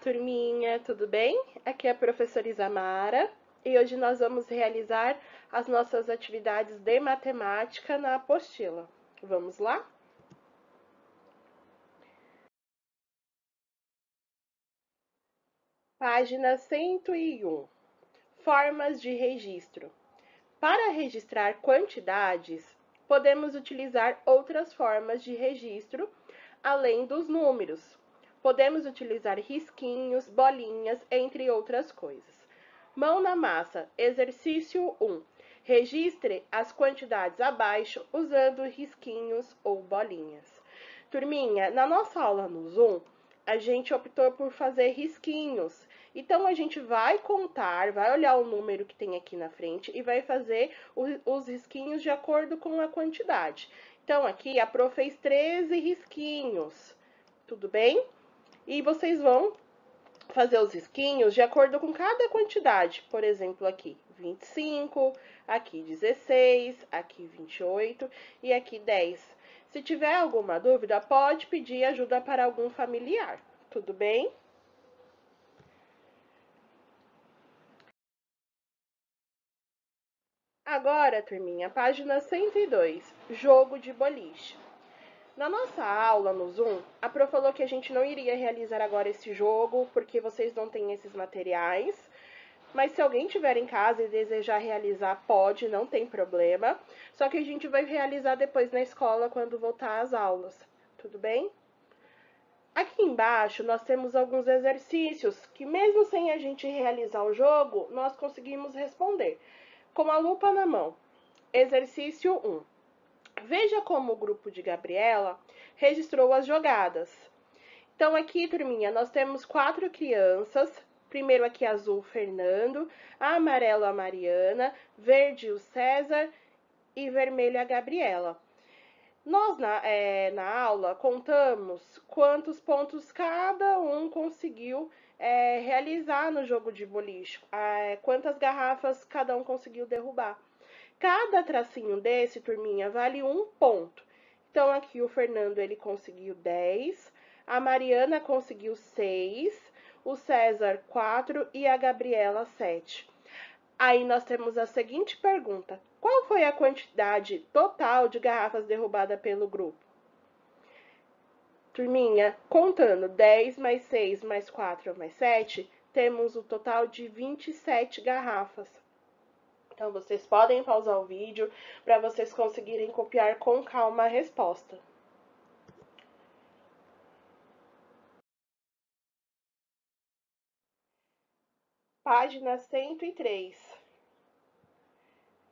turminha, tudo bem? Aqui é a professora Isamara e hoje nós vamos realizar as nossas atividades de matemática na apostila. Vamos lá? Página 101. Formas de registro. Para registrar quantidades, podemos utilizar outras formas de registro além dos números. Podemos utilizar risquinhos, bolinhas, entre outras coisas. Mão na massa, exercício 1. Registre as quantidades abaixo usando risquinhos ou bolinhas. Turminha, na nossa aula no Zoom, a gente optou por fazer risquinhos. Então, a gente vai contar, vai olhar o número que tem aqui na frente e vai fazer os risquinhos de acordo com a quantidade. Então, aqui a Pro fez 13 risquinhos, tudo bem? E vocês vão fazer os risquinhos de acordo com cada quantidade. Por exemplo, aqui 25, aqui 16, aqui 28 e aqui 10. Se tiver alguma dúvida, pode pedir ajuda para algum familiar, tudo bem? Agora, turminha, página 102, jogo de boliche. Na nossa aula no Zoom, a Pro falou que a gente não iria realizar agora esse jogo, porque vocês não têm esses materiais. Mas se alguém tiver em casa e desejar realizar, pode, não tem problema. Só que a gente vai realizar depois na escola, quando voltar às aulas, tudo bem? Aqui embaixo, nós temos alguns exercícios que, mesmo sem a gente realizar o jogo, nós conseguimos responder. Com a lupa na mão. Exercício 1. Veja como o grupo de Gabriela registrou as jogadas. Então, aqui, turminha, nós temos 4 crianças. Primeiro aqui azul, o Fernando, amarelo, a Mariana, verde, o César e vermelho, a Gabriela. Nós, na aula, contamos quantos pontos cada um conseguiu realizar no jogo de boliche, quantas garrafas cada um conseguiu derrubar. Cada tracinho desse, turminha, vale 1 ponto. Então, aqui o Fernando, ele conseguiu 10, a Mariana conseguiu 6, o César 4 e a Gabriela 7. Aí nós temos a seguinte pergunta: qual foi a quantidade total de garrafas derrubadas pelo grupo? Turminha, contando 10 mais 6 mais 4 mais 7, temos o total de 27 garrafas. Então, vocês podem pausar o vídeo para vocês conseguirem copiar com calma a resposta. Página 103.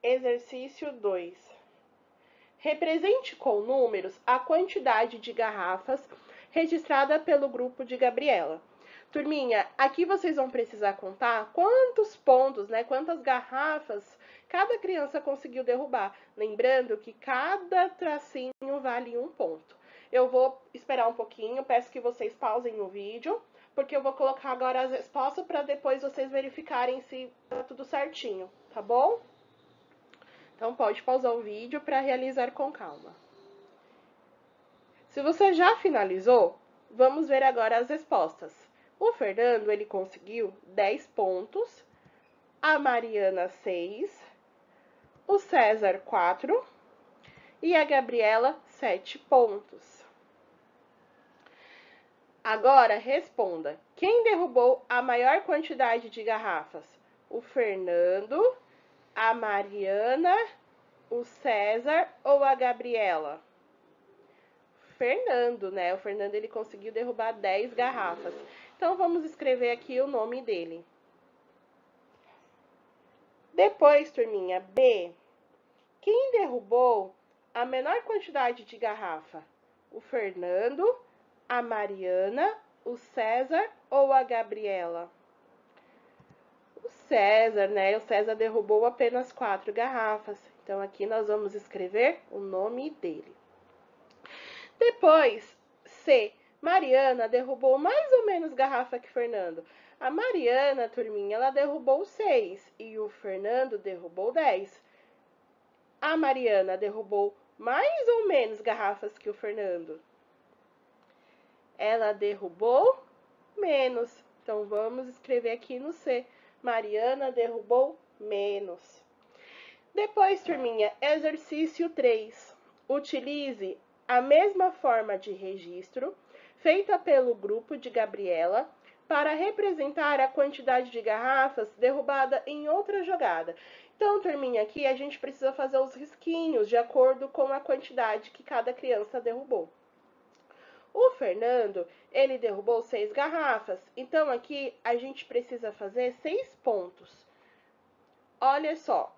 Exercício 2. Represente com números a quantidade de garrafas registrada pelo grupo de Gabriela. Turminha, aqui vocês vão precisar contar quantos pontos, quantas garrafas cada criança conseguiu derrubar. Lembrando que cada tracinho vale 1 ponto. Eu vou esperar um pouquinho, peço que vocês pausem o vídeo, porque eu vou colocar agora as respostas para depois vocês verificarem se tá tudo certinho, tá bom? Então, pode pausar o vídeo para realizar com calma. Se você já finalizou, vamos ver agora as respostas. O Fernando, ele conseguiu 10 pontos, a Mariana 6, o César 4 e a Gabriela 7 pontos. Agora, responda. Quem derrubou a maior quantidade de garrafas? O Fernando, a Mariana, o César ou a Gabriela? Fernando, né? O Fernando, ele conseguiu derrubar 10 garrafas. Então, vamos escrever aqui o nome dele. Depois, turminha, B. Quem derrubou a menor quantidade de garrafa? O Fernando, a Mariana, o César ou a Gabriela? O César, né? O César derrubou apenas 4 garrafas. Então, aqui nós vamos escrever o nome dele. Depois, C. Mariana derrubou mais ou menos garrafa que Fernando. A Mariana, turminha, ela derrubou 6 e o Fernando derrubou 10. A Mariana derrubou mais ou menos garrafas que o Fernando. Ela derrubou menos. Então, vamos escrever aqui no C. Mariana derrubou menos. Depois, turminha, exercício 3. Utilize a mesma forma de registro feita pelo grupo de Gabriela para representar a quantidade de garrafas derrubada em outra jogada. Então, turminha, aqui a gente precisa fazer os risquinhos de acordo com a quantidade que cada criança derrubou. O Fernando, ele derrubou 6 garrafas, então aqui a gente precisa fazer 6 pontos. Olha só,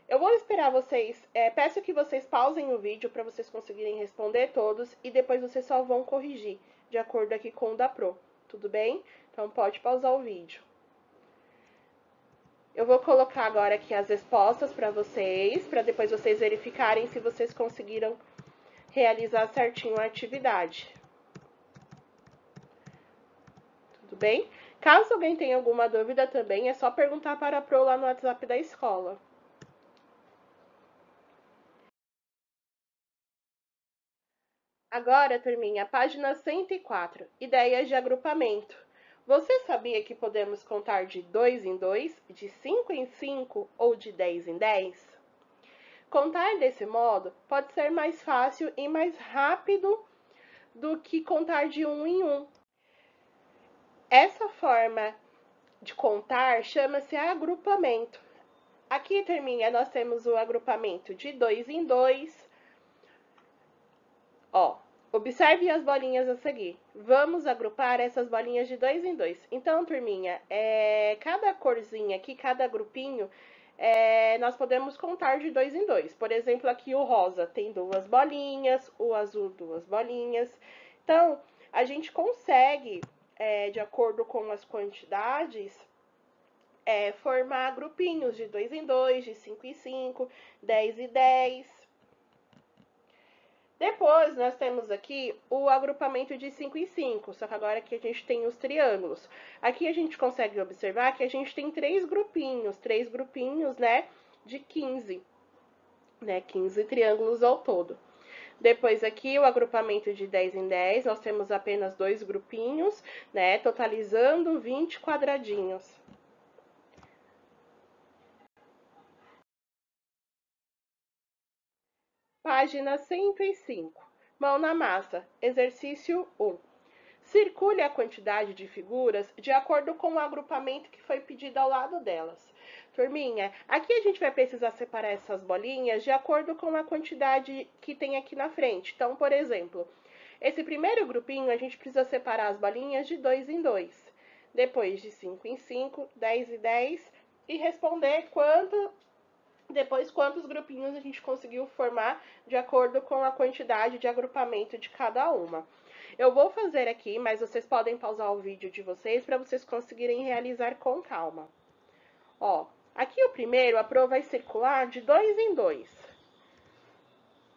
eu vou esperar vocês, peço que vocês pausem o vídeo para vocês conseguirem responder todos e depois vocês só vão corrigir, de acordo aqui com o da Pro, tudo bem? Então pode pausar o vídeo. Eu vou colocar agora aqui as respostas para depois vocês verificarem se vocês conseguiram realizar certinho a atividade. Tudo bem? Caso alguém tenha alguma dúvida também, é só perguntar para a Pro lá no WhatsApp da escola. Agora, turminha, página 104, ideias de agrupamento. Você sabia que podemos contar de 2 em 2, de 5 em 5 ou de 10 em 10? Contar desse modo pode ser mais fácil e mais rápido do que contar de 1 em 1. Essa forma de contar chama-se agrupamento. Aqui, turminha, nós temos o agrupamento de 2 em 2. Ó, observe as bolinhas a seguir. Vamos agrupar essas bolinhas de 2 em 2. Então, turminha, cada corzinha aqui, cada grupinho, nós podemos contar de 2 em 2. Por exemplo, aqui o rosa tem 2 bolinhas, o azul 2 bolinhas. Então, a gente consegue, de acordo com as quantidades, formar grupinhos de 2 em 2, de 5 em 5, 10 em 10. Depois, nós temos aqui o agrupamento de 5 em 5, só que agora aqui a gente tem os triângulos. Aqui a gente consegue observar que a gente tem 3 grupinhos, né, de 15, né, 15 triângulos ao todo. Depois aqui o agrupamento de 10 em 10, nós temos apenas 2 grupinhos, né, totalizando 20 quadradinhos. Página 105. Mão na massa. Exercício 1. Circule a quantidade de figuras de acordo com o agrupamento que foi pedido ao lado delas. Turminha, aqui a gente vai precisar separar essas bolinhas de acordo com a quantidade que tem aqui na frente. Então, por exemplo, esse primeiro grupinho a gente precisa separar as bolinhas de 2 em 2. Depois de 5 em 5, 10 em 10 e responder depois quantos grupinhos a gente conseguiu formar de acordo com a quantidade de agrupamento de cada uma. Eu vou fazer aqui, mas vocês podem pausar o vídeo de vocês para vocês conseguirem realizar com calma. Ó, aqui o primeiro, a Pro vai circular de 2 em 2.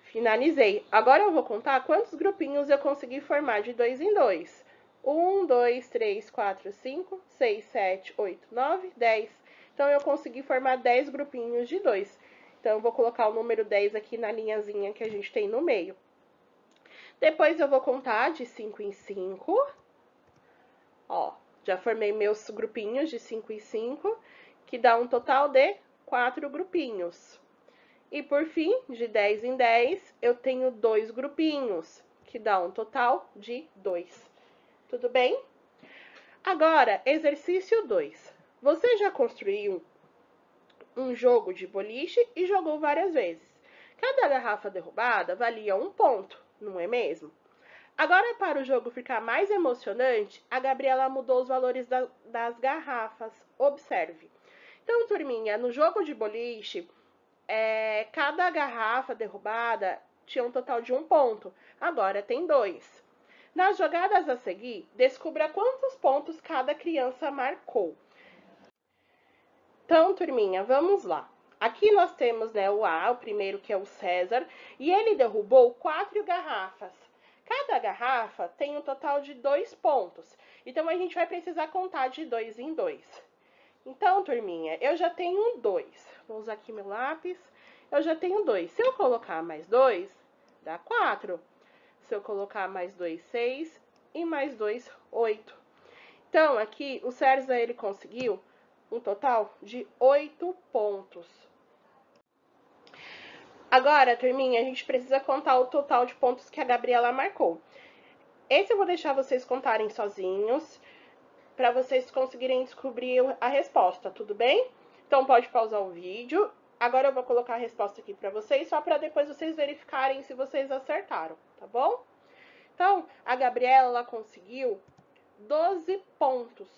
Finalizei. Agora eu vou contar quantos grupinhos eu consegui formar de 2 em 2. 1, 2, 3, 4, 5, 6, 7, 8, 9, 10. Então, eu consegui formar 10 grupinhos de 2. Então, eu vou colocar o número 10 aqui na linhazinha que a gente tem no meio. Depois, eu vou contar de 5 em 5. Ó, já formei meus grupinhos de 5 em 5, que dá um total de 4 grupinhos. E, por fim, de 10 em 10, eu tenho 2 grupinhos, que dá um total de 2. Tudo bem? Agora, exercício 2. Você já construiu um jogo de boliche e jogou várias vezes. Cada garrafa derrubada valia 1 ponto, não é mesmo? Agora, para o jogo ficar mais emocionante, a Gabriela mudou os valores das garrafas. Observe. Então, turminha, no jogo de boliche, cada garrafa derrubada tinha um total de 1 ponto. Agora tem 2. Nas jogadas a seguir, descubra quantos pontos cada criança marcou. Então, turminha, vamos lá. Aqui nós temos, né, o A, o primeiro, que é o César, e ele derrubou 4 garrafas. Cada garrafa tem um total de 2 pontos. Então, a gente vai precisar contar de 2 em 2. Então, turminha, eu já tenho 2. Vou usar aqui meu lápis. Eu já tenho 2. Se eu colocar mais 2, dá 4. Se eu colocar mais 2, 6. E mais 2, 8. Então, aqui, o César, ele conseguiu um total de 8 pontos. Agora, turminha, a gente precisa contar o total de pontos que a Gabriela marcou. Esse eu vou deixar vocês contarem sozinhos, para vocês conseguirem descobrir a resposta, tudo bem? Então, pode pausar o vídeo. Agora eu vou colocar a resposta aqui para vocês, só para depois vocês verificarem se vocês acertaram, tá bom? Então, a Gabriela, ela conseguiu 12 pontos.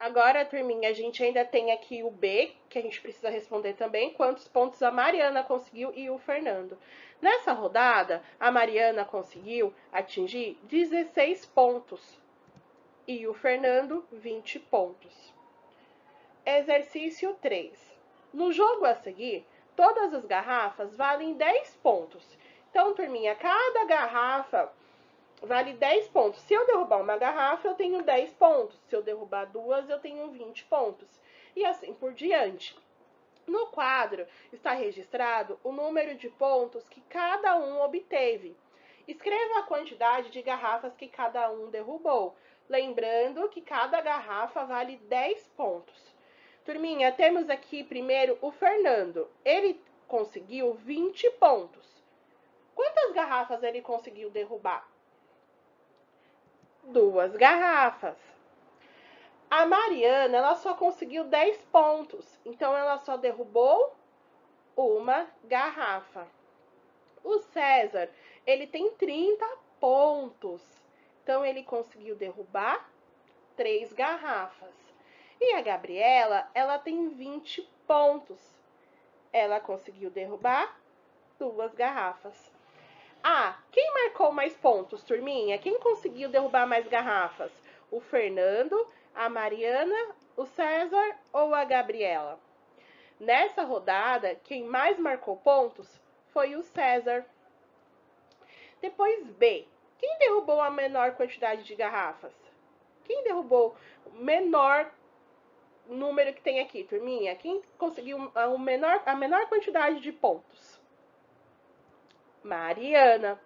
Agora, turminha, a gente ainda tem aqui o B, que a gente precisa responder também, quantos pontos a Mariana conseguiu e o Fernando. Nessa rodada, a Mariana conseguiu atingir 16 pontos e o Fernando 20 pontos. Exercício 3. No jogo a seguir, todas as garrafas valem 10 pontos. Então, turminha, cada garrafa vale 10 pontos. Se eu derrubar uma garrafa, eu tenho 10 pontos. Se eu derrubar duas, eu tenho 20 pontos. E assim por diante. No quadro está registrado o número de pontos que cada um obteve. Escreva a quantidade de garrafas que cada um derrubou. Lembrando que cada garrafa vale 10 pontos. Turminha, temos aqui primeiro o Fernando. Ele conseguiu 20 pontos. Quantas garrafas ele conseguiu derrubar? 2 garrafas. A Mariana, ela só conseguiu 10 pontos, então ela só derrubou uma garrafa. O César, ele tem 30 pontos, então ele conseguiu derrubar 3 garrafas. E a Gabriela, ela tem 20 pontos. Ela conseguiu derrubar 2 garrafas. Ah, quem marcou mais pontos, turminha? Quem conseguiu derrubar mais garrafas? O Fernando, a Mariana, o César ou a Gabriela? Nessa rodada, quem mais marcou pontos foi o César. Depois B. Quem derrubou a menor quantidade de garrafas? Quem derrubou o menor número que tem aqui, turminha? Quem conseguiu a menor quantidade de pontos? Mariana.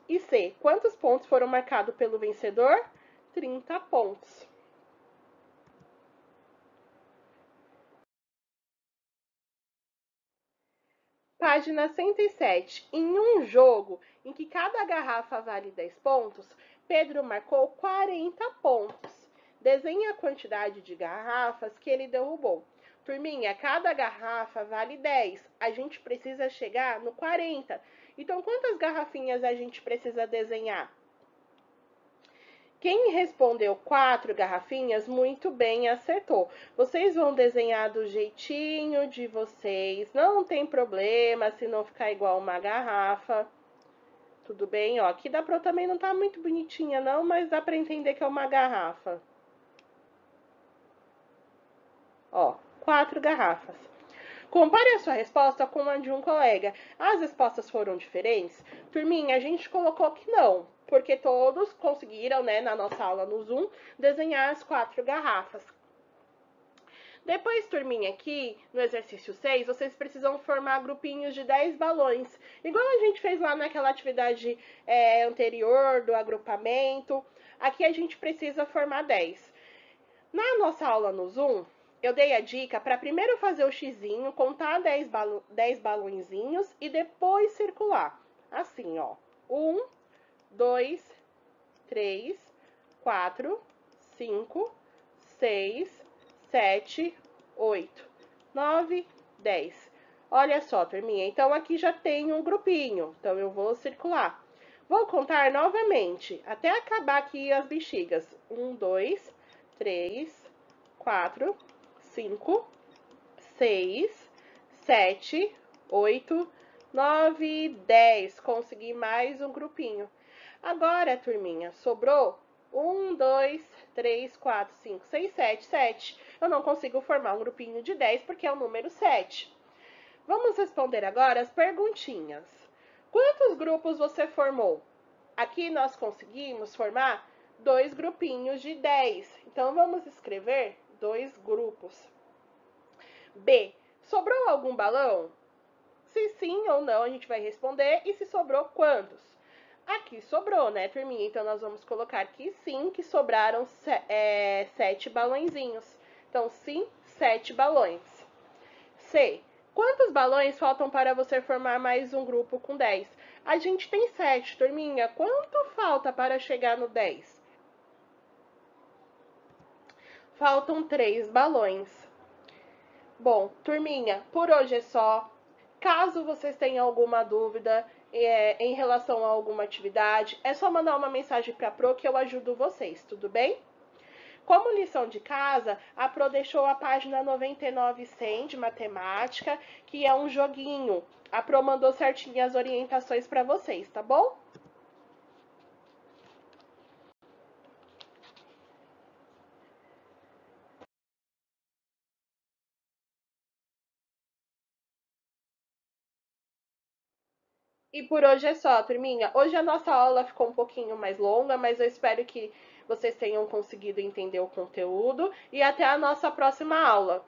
E C. Quantos pontos foram marcados pelo vencedor? 30 pontos. Página 107. Em um jogo em que cada garrafa vale 10 pontos, Pedro marcou 40 pontos. Desenhe a quantidade de garrafas que ele derrubou. Turminha, cada garrafa vale 10. A gente precisa chegar no 40. Então, quantas garrafinhas a gente precisa desenhar? Quem respondeu 4 garrafinhas, muito bem, acertou. Vocês vão desenhar do jeitinho de vocês, não tem problema se não ficar igual uma garrafa. Tudo bem? Ó, aqui da Pro também não tá muito bonitinha não, mas dá pra entender que é uma garrafa. Ó, 4 garrafas. Compare a sua resposta com a de um colega. As respostas foram diferentes? Turminha, a gente colocou que não, porque todos conseguiram, né, na nossa aula no Zoom, desenhar as 4 garrafas. Depois, turminha, aqui no exercício 6, vocês precisam formar grupinhos de 10 balões, igual a gente fez lá naquela atividade anterior do agrupamento. Aqui a gente precisa formar 10. Na nossa aula no Zoom, eu dei a dica para primeiro fazer o xizinho, contar 10 balõezinhos e depois circular. Assim, ó. 1, 2, 3, 4, 5, 6, 7, 8, 9, 10. Olha só, turminha. Então, aqui já tem um grupinho. Então, eu vou circular. Vou contar novamente, até acabar aqui as bexigas. 1, 2, 3, 4, 5, 6, 7, 8, 9, 10. Consegui mais um grupinho. Agora, turminha, sobrou 1, 2, 3, 4, 5, 6, 7, 7. Eu não consigo formar um grupinho de 10 porque é o número 7. Vamos responder agora as perguntinhas. Quantos grupos você formou? Aqui nós conseguimos formar 2 grupinhos de 10. Então, vamos escrever 2 grupos. B. Sobrou algum balão? Se sim ou não, a gente vai responder. E se sobrou, quantos? Aqui sobrou, né, turminha? Então, nós vamos colocar que sim, que sobraram 7 balõezinhos. Então, sim, 7 balões. C. Quantos balões faltam para você formar mais um grupo com 10? A gente tem 7, turminha. Quanto falta para chegar no 10? Faltam 3 balões. Bom, turminha, por hoje é só. Caso vocês tenham alguma dúvida em relação a alguma atividade, é só mandar uma mensagem para a Pro que eu ajudo vocês, tudo bem? Como lição de casa, a Pro deixou a página 99/100 de matemática, que é um joguinho. A Pro mandou certinho as orientações para vocês, tá bom? E por hoje é só, turminha. Hoje a nossa aula ficou um pouquinho mais longa, mas eu espero que vocês tenham conseguido entender o conteúdo. E até a nossa próxima aula.